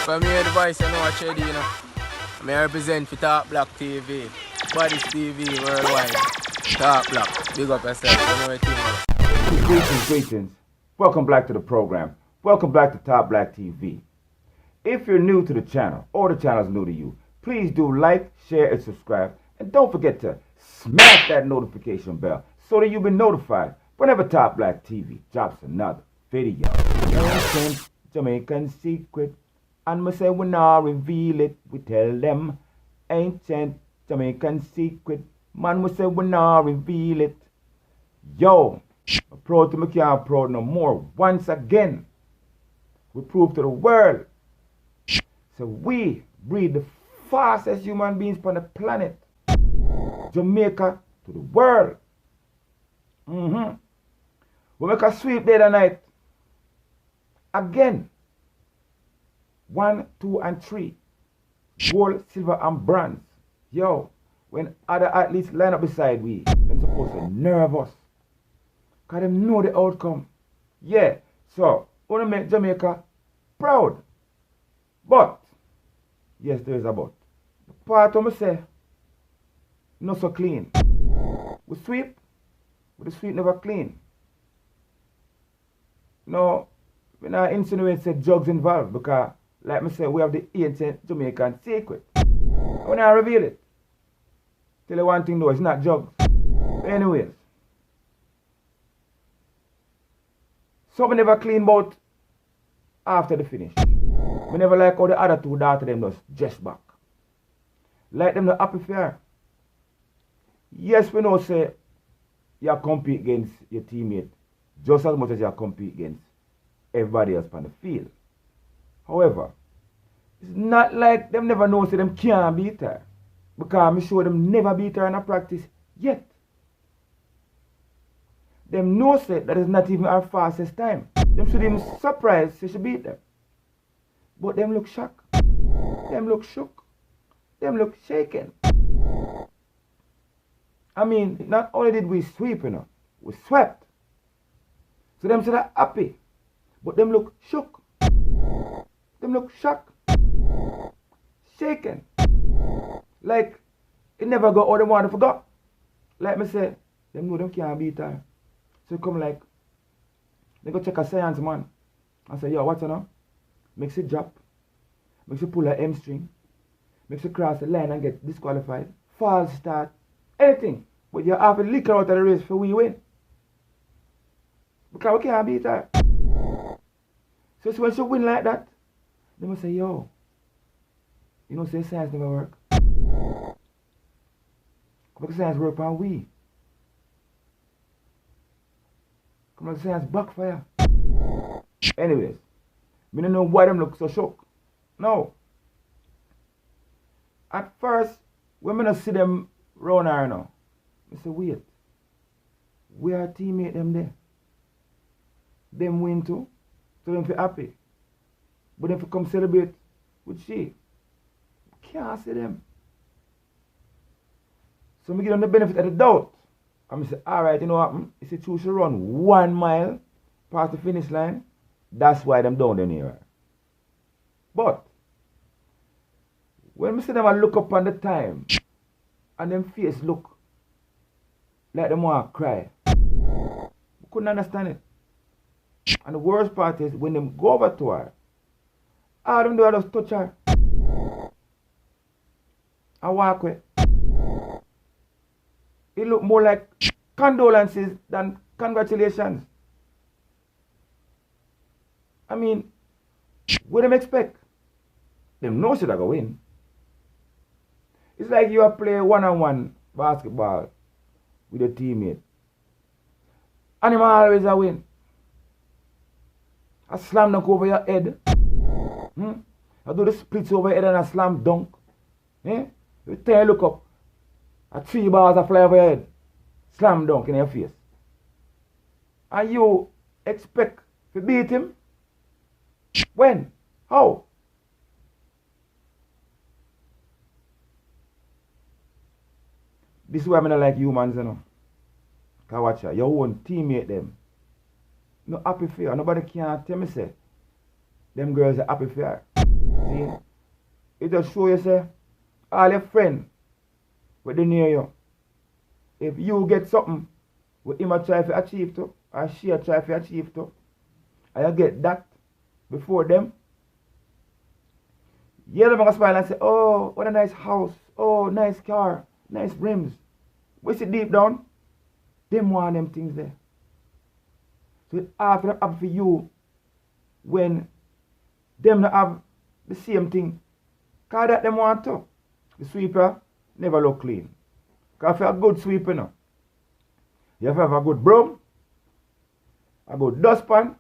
For me, the voice, you know what you do, you know. I represent for Top Black TV, Bodies TV worldwide. Top Black, big up yourself, you know what you do. Greetings. Welcome back to the program. Welcome back to Top Black TV. If you're new to the channel, or the channel is new to you, please do like, share, and subscribe. And don't forget to smash that notification bell so that you'll be notified whenever Top Black TV drops another video. Ancient Jamaican secret, and we say we not reveal it. We tell them ancient Jamaican secret, man, we say we not reveal it. Yo, I'm proud to me can't proud no more. Once again, we prove to the world. So we breed the fastest human beings on the planet. Jamaica to the world. We make a sweep there tonight. Again. 1, 2, and 3. Gold, silver, and bronze. Yo, when other athletes line up beside we, them supposed to nerve us. Because them know the outcome. Yeah, so, we want to make Jamaica proud. But, yes, there is a but. The part of me say, not so clean. We sweep, but the sweep never clean. No, we not insinuate say drugs involved because, like me say, we have the ancient Jamaican secret. I want to reveal it. Tell you one thing though, it's not drugs. But anyways. So we never clean about after the finish. We never like how the other two daughters them just dress back. Like them the happy fair. Yes, we know say you compete against your teammate just as much as you compete against everybody else on the field. However, it's not like them never know say them can't beat her. Because I show them never beat her in a practice yet. Them know say that is not even our fastest time. Them should even surprised say she beat them. But them look shocked. Them look shook. Them look shaken. I mean, not only did we sweep, you know, we swept. So them say they're happy. But them look shook. Them look shocked. Shaken. Like, it never got all they want to forgot. Like me say, them know them can't beat her. So come like, they go check a science man. And say, yo, what's you know? Makes it drop. Makes you pull her hamstring. Makes you cross the line and get disqualified. False start. Anything. But you have to lick her out of the race for we win. Because we can't beat her. So when she win like that, they must say, yo, you know say science never work. Because science work on we. Come on, science backfire. Anyways, I don't know why them look so shocked. No. At first, when I see them round her now, I say, wait. We are teammate them there. Them win too. So them feel happy. But them for come celebrate with she. Can't see them. So I give them the benefit of the doubt. And I say, alright, you know what? If you choose to run 1 mile past the finish line, that's why them down there near her. But when I see them I look up on the time and them face look like them want to cry, I couldn't understand it. And the worst part is when them go over to her, all them do is just touch her and walk away. It look more like condolences than congratulations. I mean, what them expect? Them know she gonna win. It's like you are play one-on-one basketball with a teammate. And him always a win. A slam dunk over your head. I do the splits over your head and a slam dunk. You turn you look up. A 3 balls a fly over your head. Slam dunk in your face. And you expect to beat him? When? How? This is why I don't like humans, you know. Because watch out, your own teammate them. No happy for you. Nobody can tell me say them girls are happy for her. routine. It just show you, say, all your friends with the near you. If you get something, what him a try to achieve to, or she a try to achieve to, and you get that before them, you're gonna smile and say, oh, what a nice house, oh, nice car, nice rims. We see deep down, them want them things there. So it's hard for them happen for you when them not have the same thing. Cause that them want to. The sweeper never look clean. Cause if you're a good sweeper now, you have to have a good broom, a good dustpan,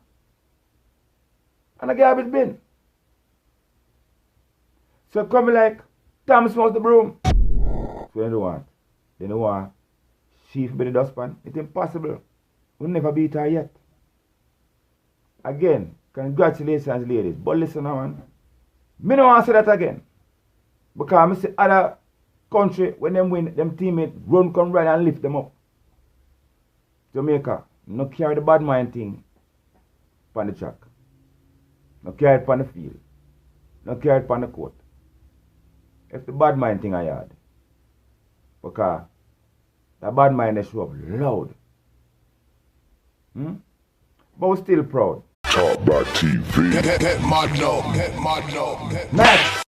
and a garbage bin. So come like Tom smells the broom. So you don't want. You don't want she be the dustpan. It's impossible. We'll never beat her yet. Again, congratulations ladies. But listen now, man. Me don't want to say that again. Because I see other country when them win, them teammates run come right and lift them up. Jamaica, no carry the bad mind thing on the track. No carry it on the field. No carry it on the court. It's the bad mind thing I had. Because the bad mind they show up loud. But we're still proud. Top Black TV. Get mad now. Next.